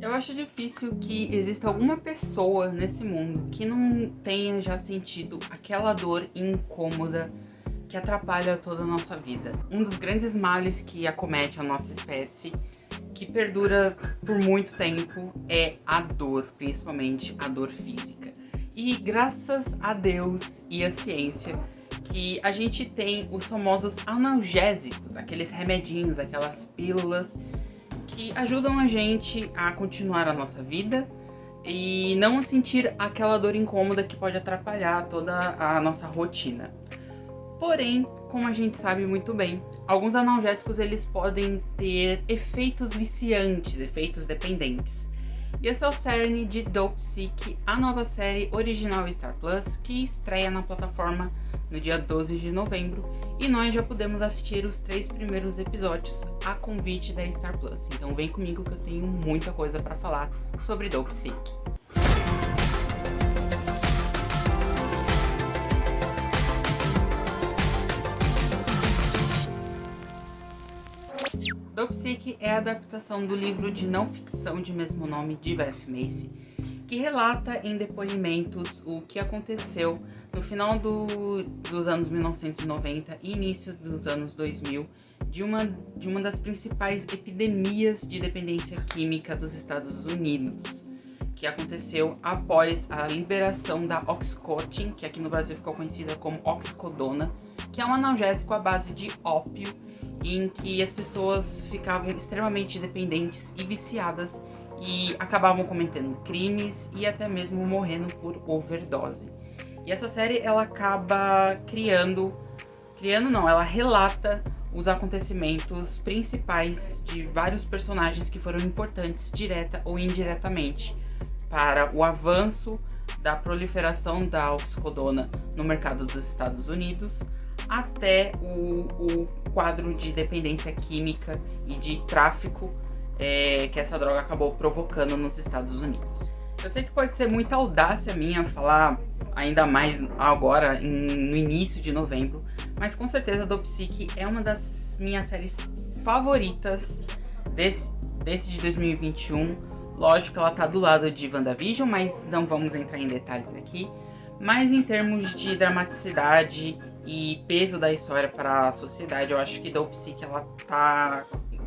Eu acho difícil que exista alguma pessoa nesse mundo que não tenha já sentido aquela dor incômoda que atrapalha toda a nossa vida. Um dos grandes males que acomete a nossa espécie, que perdura por muito tempo, é a dor, principalmente a dor física. E graças a Deus e à ciência que a gente tem os famosos analgésicos, aqueles remedinhos, aquelas pílulas que ajudam a gente a continuar a nossa vida e não sentir aquela dor incômoda que pode atrapalhar toda a nossa rotina. Porém, como a gente sabe muito bem, alguns analgésicos eles podem ter efeitos viciantes, efeitos dependentes. E esse é o cerne de Dopesick, a nova série original Star Plus, que estreia na plataforma no dia 12 de novembro, e nós já podemos assistir os 3 primeiros episódios a convite da Star Plus. Então vem comigo que eu tenho muita coisa para falar sobre Dopesick. Dopesick é a adaptação do livro de não ficção de mesmo nome de Beth Macy, que relata em depoimentos o que aconteceu no final dos anos 1990 e início dos anos 2000 de uma das principais epidemias de dependência química dos Estados Unidos, que aconteceu após a liberação da Oxycontin, que aqui no Brasil ficou conhecida como Oxicodona, que é um analgésico à base de ópio, em que as pessoas ficavam extremamente dependentes e viciadas e acabavam cometendo crimes e até mesmo morrendo por overdose. E essa série ela acaba ela relata os acontecimentos principais de vários personagens que foram importantes direta ou indiretamente para o avanço da proliferação da oxicodona no mercado dos Estados Unidos, até o quadro de dependência química e de tráfico que essa droga acabou provocando nos Estados Unidos. Eu sei que pode ser muita audácia minha falar ainda mais agora, no início de novembro, mas com certeza Dopesick é uma das minhas séries favoritas desse de 2021. Lógico que ela tá do lado de WandaVision, mas não vamos entrar em detalhes aqui. Mas em termos de dramaticidade e peso da história para a sociedade, eu acho que Dopesick ela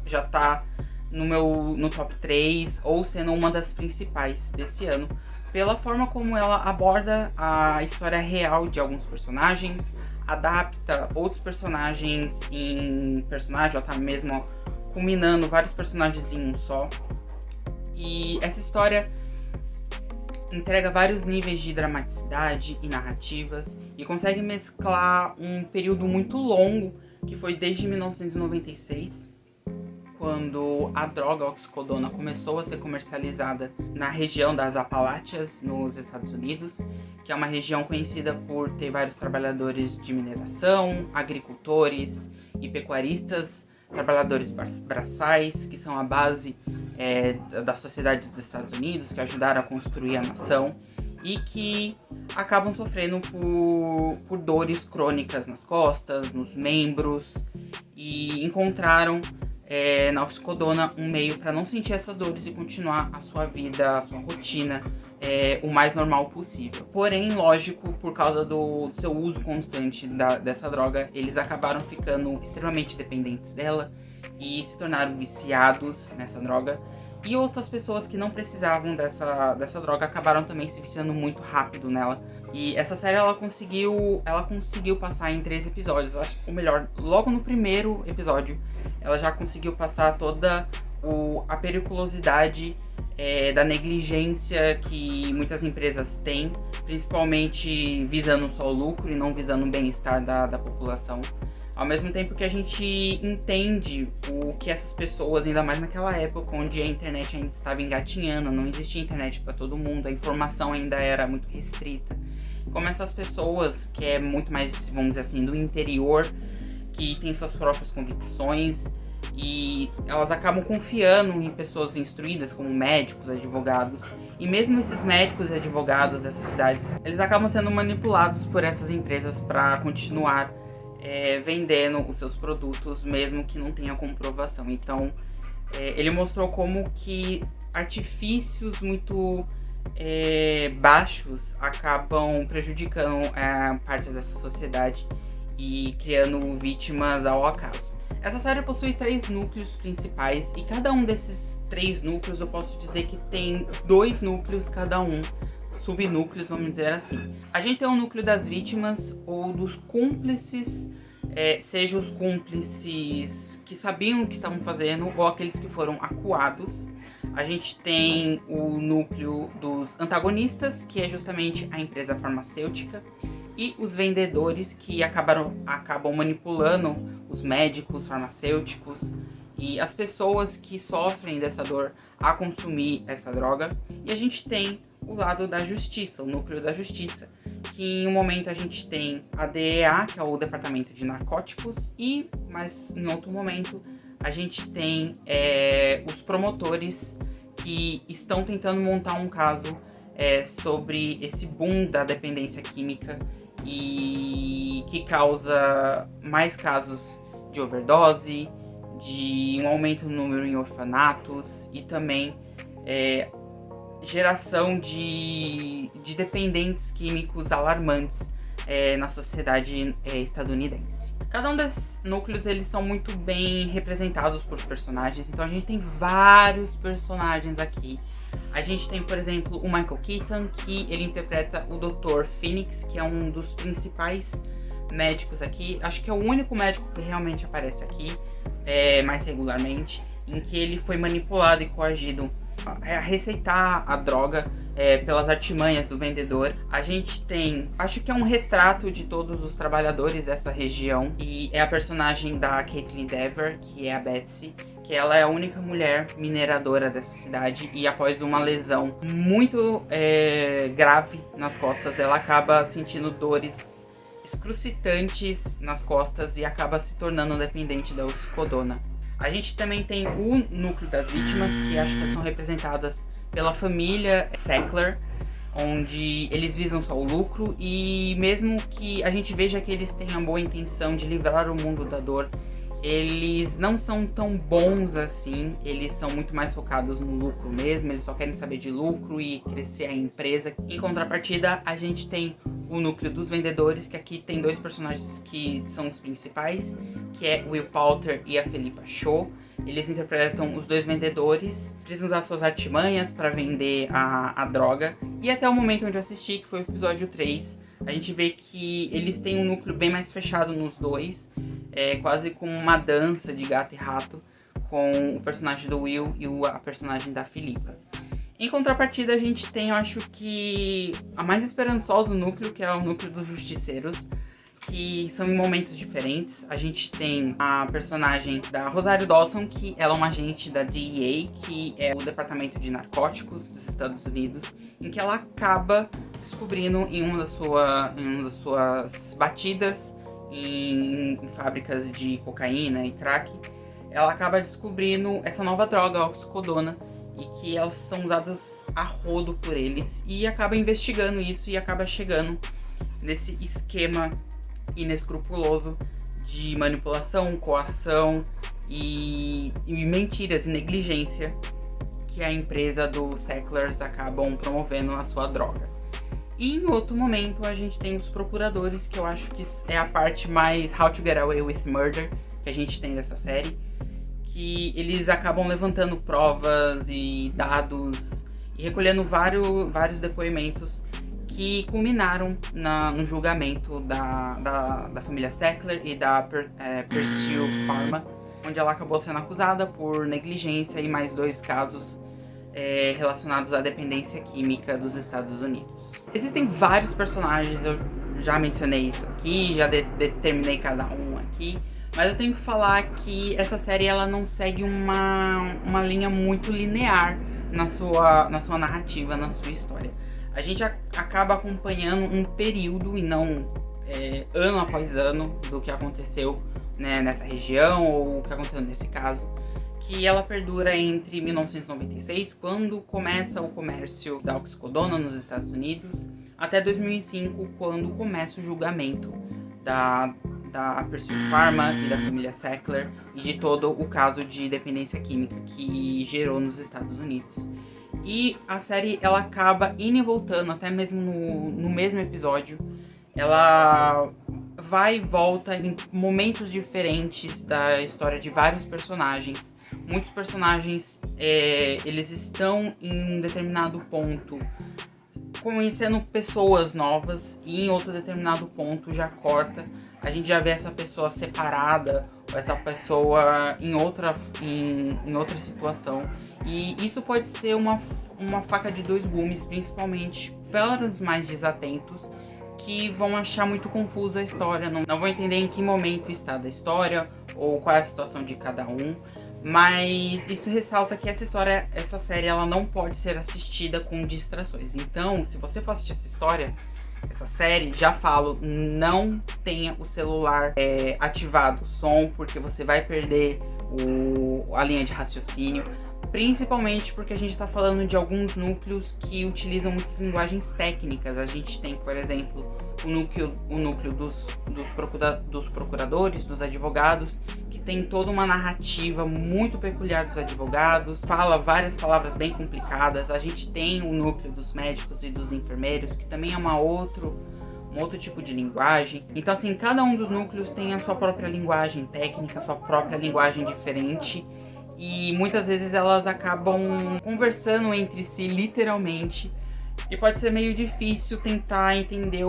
já tá no top 3 ou sendo uma das principais desse ano, pela forma como ela aborda a história real de alguns personagens, adapta outros personagens em personagem, ela tá mesmo culminando vários personagens em um só. E essa história entrega vários níveis de dramaticidade e narrativas e consegue mesclar um período muito longo, que foi desde 1996, quando a droga oxicodona começou a ser comercializada na região das Apalachias, nos Estados Unidos, que é uma região conhecida por ter vários trabalhadores de mineração, agricultores e pecuaristas, trabalhadores braçais, que são a base da sociedade dos Estados Unidos, que ajudaram a construir a nação e que acabam sofrendo por dores crônicas nas costas, nos membros, e encontraram na oxicodona um meio para não sentir essas dores e continuar a sua vida, a sua rotina o mais normal possível. Porém, lógico, por causa do seu uso constante dessa droga, eles acabaram ficando extremamente dependentes dela e se tornaram viciados nessa droga. E outras pessoas que não precisavam dessa droga acabaram também se viciando muito rápido nela. E essa série ela conseguiu passar em 3 episódios. Ou melhor, logo no primeiro episódio, ela já conseguiu passar toda a periculosidade da negligência que muitas empresas têm, principalmente visando só o lucro e não visando o bem-estar da população. Ao mesmo tempo que a gente entende o que essas pessoas, ainda mais naquela época onde a internet ainda estava engatinhando, não existia internet para todo mundo, a informação ainda era muito restrita. Como essas pessoas, que é muito mais, vamos dizer assim, do interior, que tem suas próprias convicções, e elas acabam confiando em pessoas instruídas, como médicos, advogados. E mesmo esses médicos e advogados dessas cidades, eles acabam sendo manipulados por essas empresas para continuar vendendo os seus produtos, mesmo que não tenha comprovação. Então, ele mostrou como que artifícios muito baixos acabam prejudicando parte dessa sociedade e criando vítimas ao acaso. Essa série possui 3 núcleos principais e cada um desses 3 núcleos eu posso dizer que tem 2 núcleos cada um, subnúcleos, vamos dizer assim. A gente tem o núcleo das vítimas ou dos cúmplices, seja os cúmplices que sabiam o que estavam fazendo ou aqueles que foram acuados. A gente tem o núcleo dos antagonistas, que é justamente a empresa farmacêutica, e os vendedores que acabam manipulando os médicos, farmacêuticos e as pessoas que sofrem dessa dor a consumir essa droga. E a gente tem o lado da justiça, o núcleo da justiça, que em um momento a gente tem a DEA, que é o Departamento de Narcóticos, mas em outro momento a gente tem os promotores que estão tentando montar um caso sobre esse boom da dependência química e que causa mais casos de overdose, de um aumento no número em orfanatos e também geração de dependentes químicos alarmantes na sociedade estadunidense. Cada um desses núcleos eles são muito bem representados por personagens, então a gente tem vários personagens aqui. A gente tem, por exemplo, o Michael Keaton, que ele interpreta o Dr. Phoenix, que é um dos principais médicos aqui. Acho que é o único médico que realmente aparece aqui mais regularmente, em que ele foi manipulado e coagido a receitar a droga pelas artimanhas do vendedor. A gente tem, acho que é um retrato de todos os trabalhadores dessa região, e é a personagem da Caitlin Dever, que é a Betsy, que ela é a única mulher mineradora dessa cidade, e após uma lesão muito grave nas costas, ela acaba sentindo dores excrucitantes nas costas e acaba se tornando dependente da oxicodona. A gente também tem o núcleo das vítimas, que acho que são representadas pela família Sackler, onde eles visam só o lucro, e mesmo que a gente veja que eles tenham boa intenção de livrar o mundo da dor, eles não são tão bons assim, eles são muito mais focados no lucro mesmo, eles só querem saber de lucro e crescer a empresa. Em contrapartida, a gente tem o núcleo dos vendedores, que aqui tem 2 personagens que são os principais, que é o Will Poulter e a Philippa Shaw. Eles interpretam os 2 vendedores, precisam usar suas artimanhas para vender a droga. E até o momento onde eu assisti, que foi o episódio 3, a gente vê que eles têm um núcleo bem mais fechado nos 2, quase como uma dança de gato e rato, com o personagem do Will e a personagem da Philippa. Em contrapartida, a gente tem, eu acho que, a mais esperançosa núcleo, que é o núcleo dos justiceiros, que são em momentos diferentes. A gente tem a personagem da Rosário Dawson, que ela é uma agente da DEA, que é o Departamento de Narcóticos dos Estados Unidos, em que ela acaba descobrindo em uma das suas batidas em fábricas de cocaína e crack, ela acaba descobrindo essa nova droga, a oxicodona, e que elas são usadas a rodo por eles, e acaba investigando isso e acaba chegando nesse esquema inescrupuloso de manipulação, coação e mentiras e negligência que a empresa dos Sacklers acabam promovendo a sua droga. E em outro momento a gente tem os procuradores, que eu acho que é a parte mais How to Get Away with Murder que a gente tem dessa série, que eles acabam levantando provas e dados e recolhendo vários depoimentos que culminaram no julgamento da família Sackler e da Pursue Pharma, onde ela acabou sendo acusada por negligência e mais 2 casos relacionados à dependência química dos Estados Unidos. Existem vários personagens, eu já mencionei isso aqui, já determinei cada um aqui, mas eu tenho que falar que essa série ela não segue uma linha muito linear na sua narrativa, na sua história. A gente acaba acompanhando um período e não ano após ano do que aconteceu, né, nessa região ou o que aconteceu nesse caso, que ela perdura entre 1996, quando começa o comércio da oxicodona nos Estados Unidos, até 2005, quando começa o julgamento da da Persil Pharma e da família Sackler e de todo o caso de dependência química que gerou nos Estados Unidos. E a série, ela acaba indo e voltando, até mesmo no mesmo episódio. Ela vai e volta em momentos diferentes da história de vários personagens. Muitos personagens, eles estão em um determinado ponto conhecendo pessoas novas, e em outro determinado ponto já corta. A gente já vê essa pessoa separada, ou essa pessoa em outra situação. E isso pode ser uma faca de dois gumes, principalmente para os mais desatentos, que vão achar muito confusa a história, não vão entender em que momento está da história, ou qual é a situação de cada um. Mas isso ressalta que essa série, ela não pode ser assistida com distrações. Então, se você for assistir essa série, já falo, não tenha o celular ativado o som, porque você vai perder a linha de raciocínio. Principalmente porque a gente está falando de alguns núcleos que utilizam muitas linguagens técnicas. A gente tem, por exemplo, o núcleo dos procuradores, dos advogados, que tem toda uma narrativa muito peculiar dos advogados, fala várias palavras bem complicadas. A gente tem o núcleo dos médicos e dos enfermeiros, que também é um outro tipo de linguagem. Então, assim, cada um dos núcleos tem a sua própria linguagem técnica, a sua própria linguagem diferente. E muitas vezes elas acabam conversando entre si, literalmente. E pode ser meio difícil tentar entender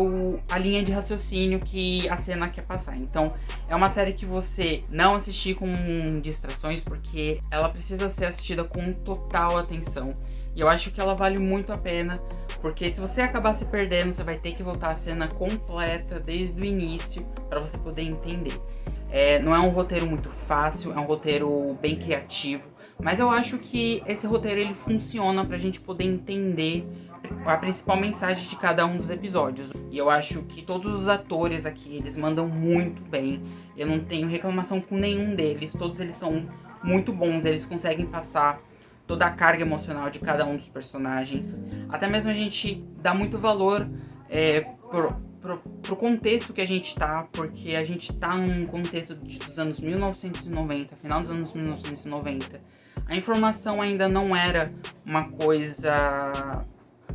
a linha de raciocínio que a cena quer passar. Então, é uma série que você não assistir com distrações, porque ela precisa ser assistida com total atenção. E eu acho que ela vale muito a pena, porque se você acabar se perdendo, você vai ter que voltar a cena completa desde o início para você poder entender. Não é um roteiro muito fácil, é um roteiro bem criativo, mas eu acho que esse roteiro, ele funciona pra gente poder entender a principal mensagem de cada um dos episódios. E eu acho que todos os atores aqui, eles mandam muito bem. Eu não tenho reclamação com nenhum deles, todos eles são muito bons, eles conseguem passar toda a carga emocional de cada um dos personagens. Até mesmo a gente dá muito valor pro contexto que a gente tá, porque a gente tá num contexto dos anos 1990, final dos anos 1990. A informação ainda não era uma coisa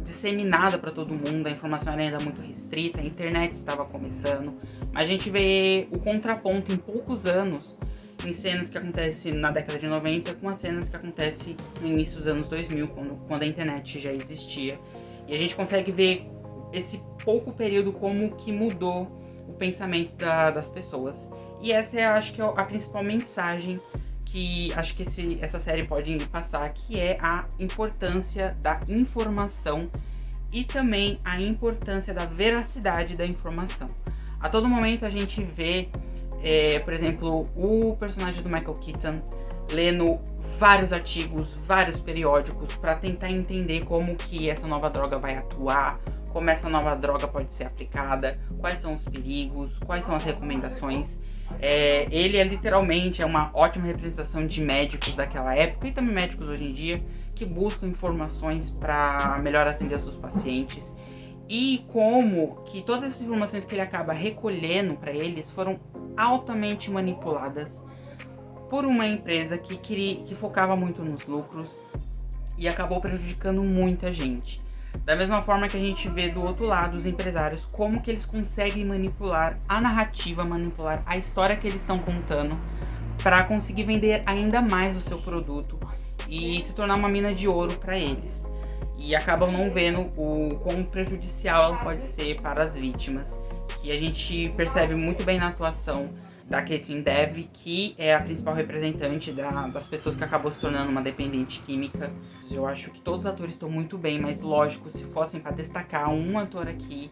disseminada para todo mundo, a informação era ainda muito restrita, a internet estava começando, mas a gente vê o contraponto em poucos anos em cenas que acontecem na década de 90 com as cenas que acontecem no início dos anos 2000, quando a internet já existia. E a gente consegue ver esse pouco período como que mudou o pensamento das pessoas. E essa acho que é a principal mensagem que acho que essa série pode passar, que é a importância da informação e também a importância da veracidade da informação. A todo momento a gente vê, por exemplo, o personagem do Michael Keaton lendo vários artigos, vários periódicos para tentar entender como que essa nova droga vai atuar, como essa nova droga pode ser aplicada, quais são os perigos, quais são as recomendações. Ele literalmente uma ótima representação de médicos daquela época e também médicos hoje em dia que buscam informações para melhor atender os seus pacientes. E como que todas essas informações que ele acaba recolhendo para eles foram altamente manipuladas por uma empresa que focava muito nos lucros e acabou prejudicando muita gente. Da mesma forma que a gente vê do outro lado os empresários, como que eles conseguem manipular a narrativa, manipular a história que eles estão contando para conseguir vender ainda mais o seu produto e se tornar uma mina de ouro para eles. E acabam não vendo o quão prejudicial ela pode ser para as vítimas, que a gente percebe muito bem na atuação da Caitlin Dever, que é a principal representante das pessoas que acabou se tornando uma dependente química. Eu acho que todos os atores estão muito bem, mas lógico, se fossem para destacar um ator aqui,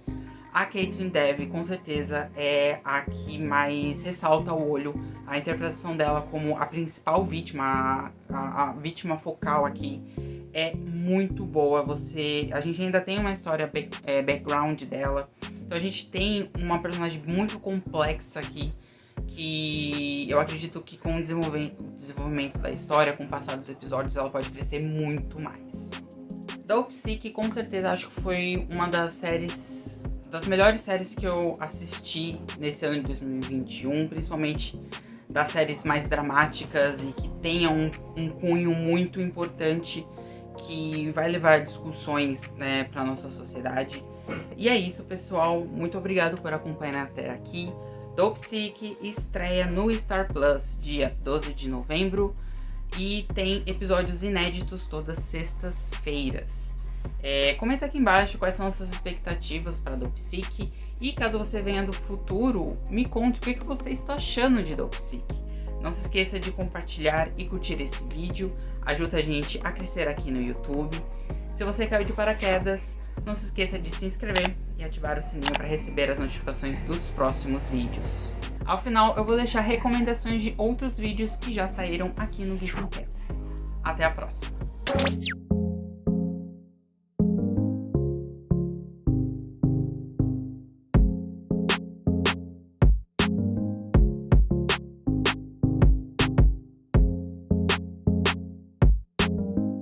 a Caitlin Dever com certeza é a que mais ressalta o olho. A interpretação dela como a principal vítima, a vítima focal aqui, é muito boa. A gente ainda tem uma história background dela, então a gente tem uma personagem muito complexa aqui, que eu acredito que com o desenvolvimento da história, com o passar dos episódios, ela pode crescer muito mais. Dope Sick, com certeza, acho que foi uma das séries das melhores séries que eu assisti nesse ano de 2021, principalmente das séries mais dramáticas e que tenham um cunho muito importante que vai levar discussões, né, para nossa sociedade. E é isso, pessoal. Muito obrigado por acompanhar até aqui. Dope Sick estreia no Star Plus dia 12 de novembro e tem episódios inéditos todas sextas-feiras. Comenta aqui embaixo quais são as suas expectativas para Dope Sick e caso você venha do futuro, me conte o que você está achando de Dope Sick. Não se esqueça de compartilhar e curtir esse vídeo, ajuda a gente a crescer aqui no YouTube. Se você caiu de paraquedas, não se esqueça de se inscrever e ativar o sininho para receber as notificações dos próximos vídeos. Ao final, eu vou deixar recomendações de outros vídeos que já saíram aqui no vídeo inteiro. Até a próxima!